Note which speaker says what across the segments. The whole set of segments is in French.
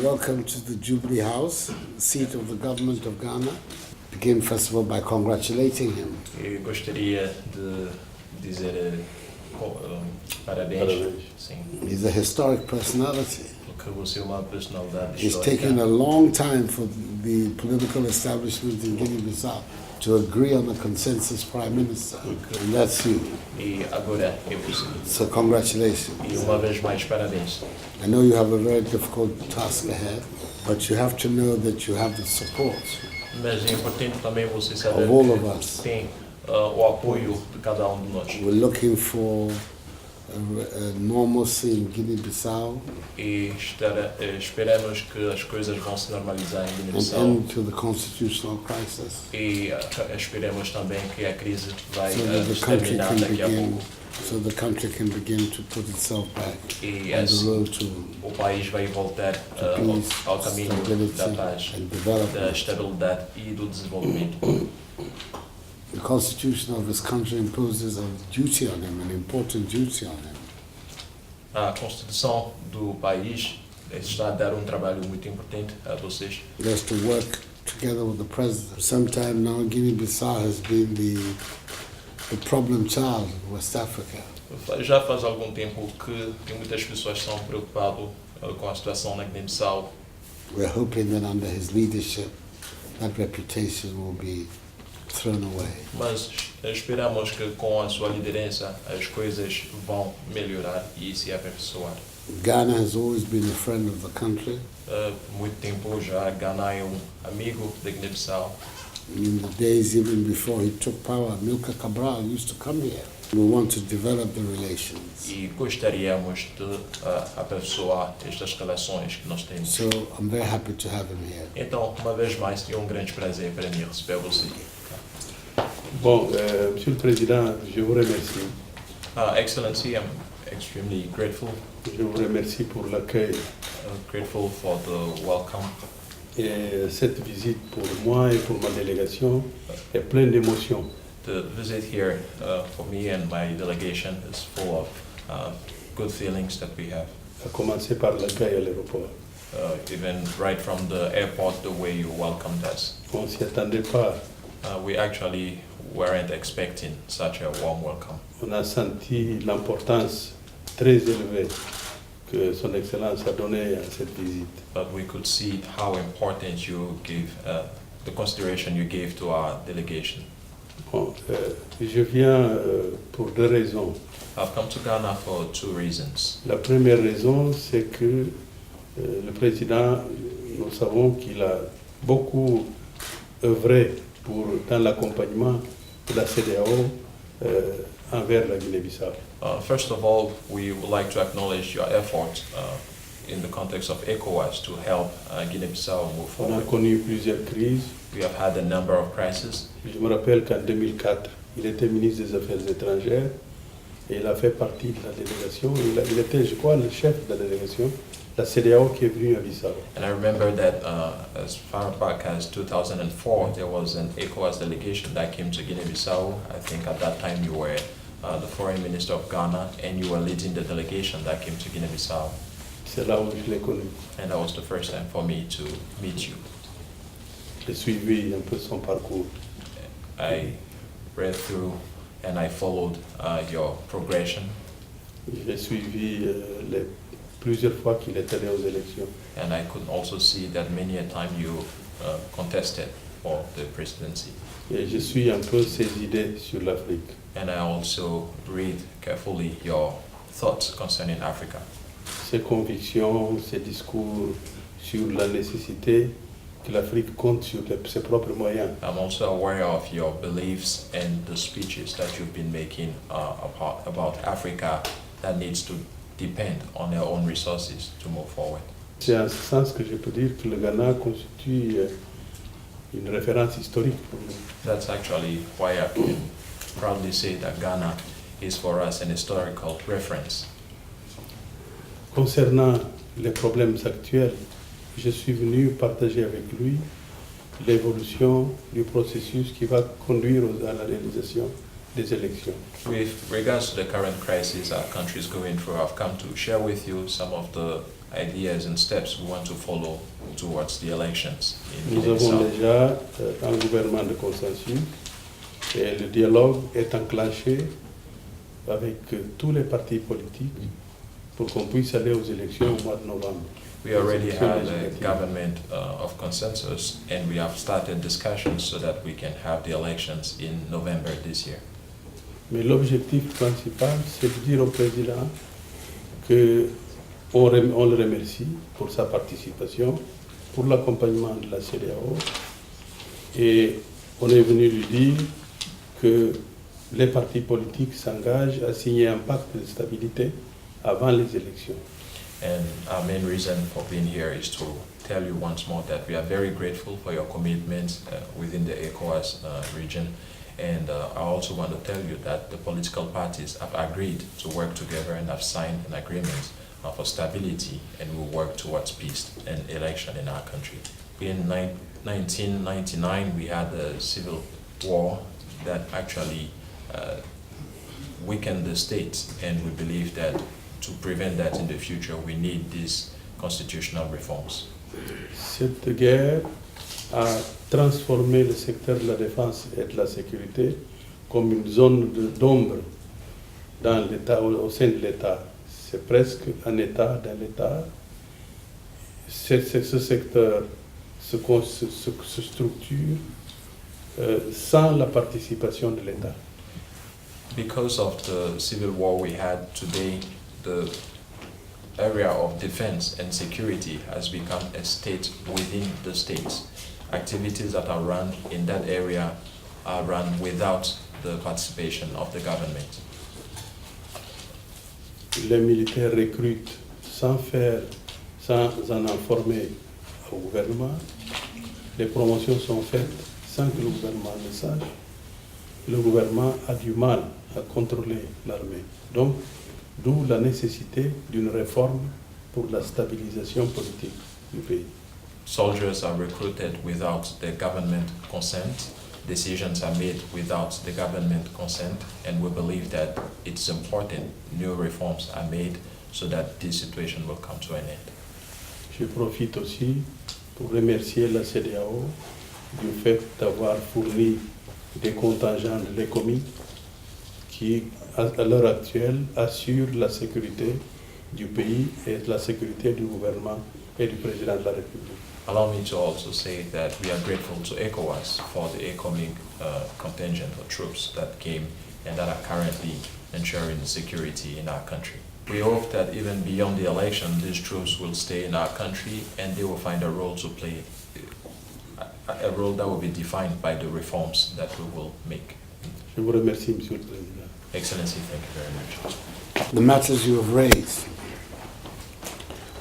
Speaker 1: Welcome to the Jubilee House, seat of the government of Ghana. Begin first of all by congratulating him.
Speaker 2: Eu gostaria de dizer parabéns. Sim,
Speaker 1: He's a historic personality.
Speaker 2: porque você é uma personalidade
Speaker 1: It's taken a
Speaker 2: histórica.
Speaker 1: long time for the political establishment in Guinea-Bissau to agree on a consensus prime minister, and that's you.
Speaker 2: E agora é possível.
Speaker 1: So congratulations.
Speaker 2: E uma vez mais, parabéns.
Speaker 1: I know you have a very difficult task ahead, but you have to know that you have the support
Speaker 2: Mas é importante também você saber
Speaker 1: of all of us.
Speaker 2: que tem o apoio de cada de nós.
Speaker 1: We're looking for normalcy in Guinea-Bissau,
Speaker 2: E esperamos que as coisas vão se normalizar em
Speaker 1: an
Speaker 2: Guiné-Bissau.
Speaker 1: end to the constitutional crisis,
Speaker 2: E esperemos também que a crise vai
Speaker 1: so that the country
Speaker 2: terminar
Speaker 1: can
Speaker 2: daqui a
Speaker 1: begin,
Speaker 2: pouco.
Speaker 1: so the country can begin to put itself back
Speaker 2: E
Speaker 1: on the
Speaker 2: assim
Speaker 1: road to
Speaker 2: o país vai voltar
Speaker 1: peace,
Speaker 2: ao caminho
Speaker 1: stability,
Speaker 2: da paz,
Speaker 1: and
Speaker 2: da
Speaker 1: development.
Speaker 2: estabilidade e do desenvolvimento.
Speaker 1: The constitution of this country imposes a duty on him, an important duty on him.
Speaker 2: A Constituição do país está a dar trabalho muito importante a vocês.
Speaker 1: He has to work together with the president. For some time now, Guinea-Bissau has been the problem child of West Africa.
Speaker 2: Já faz algum tempo que muitas pessoas estão preocupadas com a situação na Guiné-Bissau.
Speaker 1: We're hoping that under his leadership, that reputation will be thrown away.
Speaker 2: Mas esperamos que com a sua liderança as coisas vão melhorar e se aperfeiçoar.
Speaker 1: Ghana has always been a friend of the country.
Speaker 2: Por muito tempo já Ghana é amigo da Guiné-Bissau.
Speaker 1: In the days even before he took power, Milka Cabral used to come here. We want to develop the relations.
Speaker 2: E gostaríamos de aperfeiçoar estas relações que nós temos.
Speaker 1: So I'm very happy to have him here.
Speaker 2: Então, uma vez mais, é grande prazer para mim receber você.
Speaker 3: Bon, Monsieur le Président, je vous remercie.
Speaker 2: Excellency, I'm extremely grateful.
Speaker 3: Je vous remercie pour l'accueil.
Speaker 2: Grateful for the welcome.
Speaker 3: Et cette visite pour moi et pour ma délégation est pleine d'émotions.
Speaker 2: The visit here for me and my delegation is full of good feelings that we have.
Speaker 3: À commencer par l'accueil à l'aéroport.
Speaker 2: Even right from the airport, the way you welcomed us.
Speaker 3: On ne s'y attendait pas.
Speaker 2: We actually weren't expecting such a warm welcome.
Speaker 3: On a senti l'importance très élevée que Son Excellence a donnée à cette visite.
Speaker 2: But we could see how important you gave, the consideration you gave to our delegation.
Speaker 3: Bon, je viens pour deux raisons.
Speaker 2: I've come to Ghana for two reasons.
Speaker 3: La première raison, c'est que le président, nous savons qu'il a beaucoup œuvré dans l'accompagnement de la CEDEAO envers la Guinée-Bissau.
Speaker 2: First of all, we would like to acknowledge your effort in the context of ECOWAS to help Guinea-Bissau move
Speaker 3: On a
Speaker 2: forward.
Speaker 3: connu plusieurs crises.
Speaker 2: We have had a number of crises.
Speaker 3: Je me rappelle qu'en 2004, il était ministre des Affaires étrangères et il a fait partie de la délégation. Il était, je crois, le chef de la délégation, la CEDEAO qui est venue à Bissau.
Speaker 2: And I remember that as far back as 2004, there was an ECOWAS delegation that came to Guinea-Bissau. I think at that time you were the foreign minister of Ghana and you were leading the delegation that came to Guinea-Bissau.
Speaker 3: C'est là où je l'ai connu.
Speaker 2: And that was the first time for me to meet you.
Speaker 3: J'ai suivi un peu son parcours.
Speaker 2: I read through and I followed your progression,
Speaker 3: J'ai suivi plusieurs fois qu'il est allé aux élections.
Speaker 2: and I could also see that many a time you contested for the presidency.
Speaker 3: Et je suis un peu ses idées sur l'Afrique.
Speaker 2: And I also read carefully your thoughts concerning Africa.
Speaker 3: Ses convictions, ses discours sur la nécessité que l'Afrique compte sur ses propres moyens.
Speaker 2: I'm also aware of your beliefs and the speeches that you've been making about Africa that needs to depend on their own resources to move forward.
Speaker 3: C'est en ce sens que je peux dire que le Ghana constitue une référence historique pour nous.
Speaker 2: That's actually why I can proudly say that Ghana is for us an historical reference.
Speaker 3: Concernant les problèmes actuels, je suis venu partager avec lui l'évolution du processus qui va conduire à la réalisation des élections.
Speaker 2: With regards to the current crisis our country is going through, I've come to share with you some of the ideas and steps we want to follow towards the elections in
Speaker 3: Nous
Speaker 2: Guinea-Bissau.
Speaker 3: avons déjà un gouvernement de consensus et le dialogue est enclenché avec tous les partis politiques pour qu'on puisse aller aux élections au mois de novembre.
Speaker 2: We already
Speaker 3: Élections
Speaker 2: have a
Speaker 3: législatives.
Speaker 2: government of consensus, and we have started discussions so that we can have the elections in November this year.
Speaker 3: Mais l'objectif principal, c'est de dire au président qu'on le remercie pour sa participation, pour l'accompagnement de la CEDEAO, et on est venu lui dire que les partis politiques s'engagent à signer un pacte de stabilité avant les élections.
Speaker 2: And our main reason for being here is to tell you once more that we are very grateful for your commitments within the ECOWAS region. And I also want to tell you that the political parties have agreed to work together and have signed an agreement for stability, and will work towards peace and election in our country. In 1999, we had a civil war that actually weakened the state, and we believe that to prevent that in the future, we need these constitutional reforms.
Speaker 3: Cette guerre a transformé le secteur de la défense et de la sécurité comme une zone d'ombre dans l'État, au sein de l'État. C'est presque un État dans l'État. Ce secteur se structure sans la participation de l'État.
Speaker 2: Because of the civil war we had today, the area of defense and security has become a state within the states. Activities that are run in that area are run without the participation of the government.
Speaker 3: Les militaires recrutent sans en informer au gouvernement. Les promotions sont faites sans que le gouvernement le sache. Le gouvernement a du mal à contrôler l'armée. Donc, d'où la nécessité d'une réforme pour la stabilisation politique du pays.
Speaker 2: Soldiers are recruited without the government consent. Decisions are made without the government consent, and we believe that it's important new reforms are made so that this situation will come to an end.
Speaker 3: Je profite aussi pour remercier la CEDEAO du fait d'avoir fourni des contingents de l'ECOMI qui, à l'heure actuelle, assurent la sécurité du pays et la sécurité du gouvernement et du président de la République.
Speaker 2: Allow me to also say that we are grateful to ECOWAS for the incoming contingent of troops that came and that are currently ensuring the security in our country. We hope that even beyond the election, these troops will stay in our country and they will find a role to play, a role that will be defined by the reforms that we will make.
Speaker 3: Je vous remercie, Monsieur le Président.
Speaker 2: Excellency, thank you very much.
Speaker 1: The matters you have raised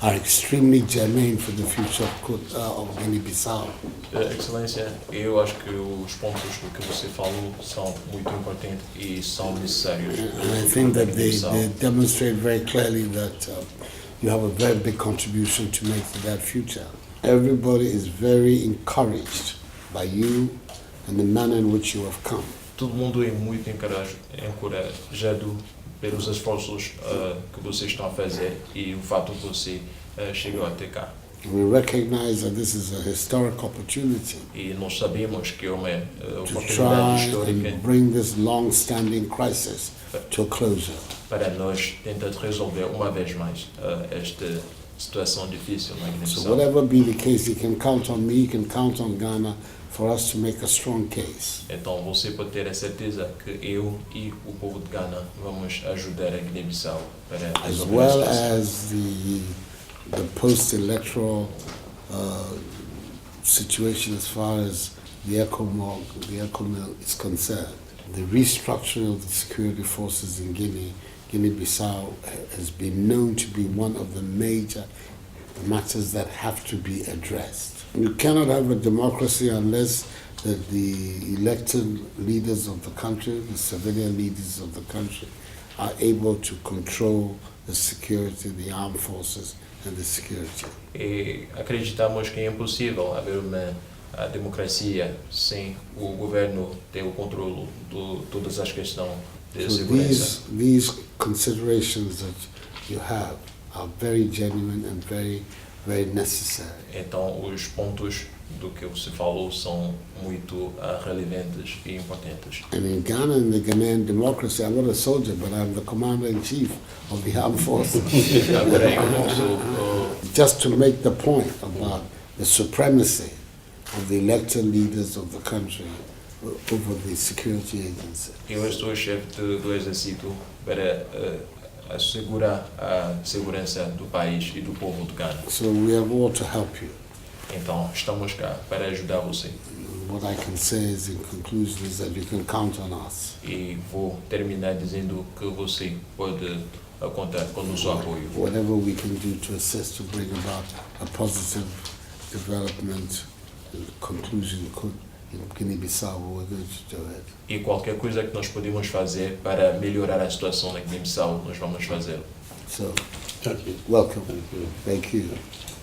Speaker 1: are extremely germane for the future of Guinea-Bissau.
Speaker 2: Excelência, eu acho que os pontos que você falou são muito importantes e são necessários.
Speaker 1: And I think that they demonstrate very clearly that you have a very big contribution to make to that future. Everybody is very encouraged by you and the manner in which you have come.
Speaker 2: Todo mundo é muito encorajado pelos esforços que vocês estão a fazer e o fato de você chegou até cá.
Speaker 1: We recognize that this is a historic opportunity
Speaker 2: E nós sabemos que é uma
Speaker 1: to
Speaker 2: oportunidade
Speaker 1: try
Speaker 2: histórica
Speaker 1: and bring this long-standing crisis to a closure.
Speaker 2: para nós tentar resolver uma vez mais esta situação difícil na
Speaker 1: So
Speaker 2: Guiné-Bissau.
Speaker 1: whatever be the case, you can count on me, you can count on Ghana for us to make a strong case.
Speaker 2: Então você pode ter a certeza que eu e o povo de Ghana vamos ajudar a Guiné-Bissau para
Speaker 1: As
Speaker 2: resolver
Speaker 1: well
Speaker 2: a situação.
Speaker 1: as the post-electoral situation as far as the ECOMIL is concerned. The restructuring of the security forces in Guinea-Bissau has been known to be one of the major matters that have to be addressed. You cannot have a democracy unless the elected leaders of the country, the civilian leaders of the country, are able to control the security, the armed forces, and the security.
Speaker 2: E acreditamos que é impossível haver uma a democracia sem o governo ter o controle de todas as questões de
Speaker 1: So
Speaker 2: segurança.
Speaker 1: these considerations that you have are very genuine and very, very necessary.
Speaker 2: Então, os pontos do que você falou são muito relevantes e importantes.
Speaker 1: And in Ghana, in the Ghanaian democracy, I'm not a soldier, but I'm the commander-in-chief of the armed forces.
Speaker 2: Agora, eu não sou,
Speaker 1: Just to make the point about the supremacy of the elected leaders of the country over the security agency.
Speaker 2: eu estou chefe do exército para assegurar a segurança do país e do povo de Ghana.
Speaker 1: So we have all to help you.
Speaker 2: Então, estamos cá para ajudar você.
Speaker 1: What I can say is, in conclusion, is that you can count on us.
Speaker 2: E vou terminar dizendo que você pode contar com o nosso apoio.
Speaker 1: Whatever we can do to assist to bring about a positive development and conclusion in Guinea-Bissau, we're going to do it.
Speaker 2: E qualquer coisa que nós podemos fazer para melhorar a situação na Guiné-Bissau, nós vamos fazê-lo.
Speaker 1: So,
Speaker 3: Thank you.
Speaker 1: welcome.
Speaker 3: Thank you.
Speaker 1: Thank you.